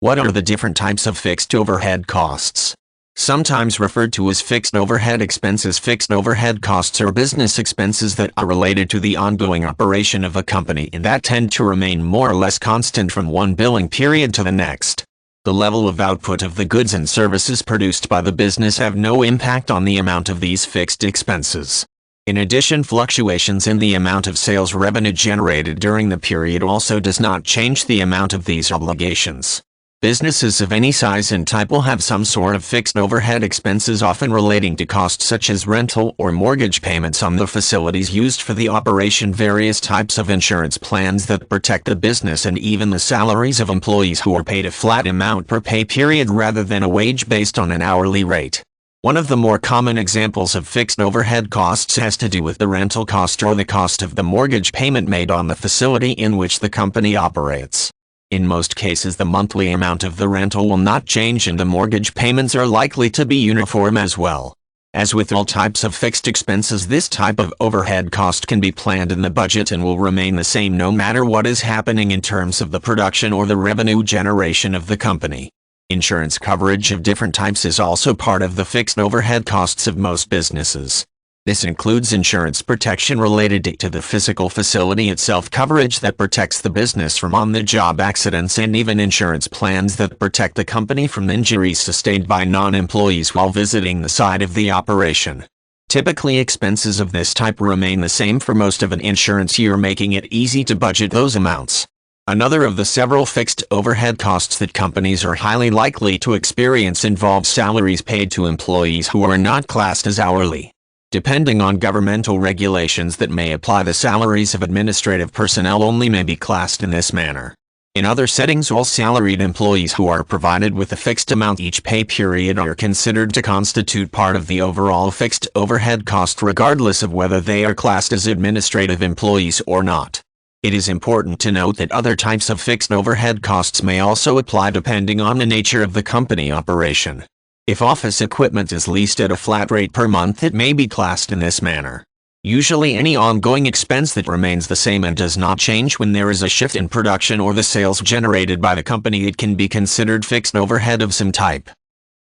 What are the different types of fixed overhead costs? Sometimes referred to as fixed overhead expenses. Fixed overhead costs are business expenses that are related to the ongoing operation of a company and that tend to remain more or less constant from one billing period to the next. The level of output of the goods and services produced by the business have no impact on the amount of these fixed expenses. In addition, fluctuations in the amount of sales revenue generated during the period also does not change the amount of these obligations. Businesses of any size and type will have some sort of fixed overhead expenses, often relating to costs such as rental or mortgage payments on the facilities used for the operation, various types of insurance plans that protect the business, and even the salaries of employees who are paid a flat amount per pay period rather than a wage based on an hourly rate. One of the more common examples of fixed overhead costs has to do with the rental cost or the cost of the mortgage payment made on the facility in which the company operates. In most cases, the monthly amount of the rental will not change and the mortgage payments are likely to be uniform as well. As with all types of fixed expenses, this type of overhead cost can be planned in the budget and will remain the same no matter what is happening in terms of the production or the revenue generation of the company. Insurance coverage of different types is also part of the fixed overhead costs of most businesses. This includes insurance protection related to the physical facility itself, coverage that protects the business from on-the-job accidents, and even insurance plans that protect the company from injuries sustained by non-employees while visiting the site of the operation. Typically, expenses of this type remain the same for most of an insurance year, making it easy to budget those amounts. Another of the several fixed overhead costs that companies are highly likely to experience involves salaries paid to employees who are not classed as hourly. Depending on governmental regulations that may apply, the salaries of administrative personnel only may be classed in this manner. In other settings, all salaried employees who are provided with a fixed amount each pay period are considered to constitute part of the overall fixed overhead cost, regardless of whether they are classed as administrative employees or not. It is important to note that other types of fixed overhead costs may also apply depending on the nature of the company operation. If office equipment is leased at a flat rate per month, it may be classed in this manner. Usually, any ongoing expense that remains the same and does not change when there is a shift in production or the sales generated by the company, it can be considered fixed overhead of some type.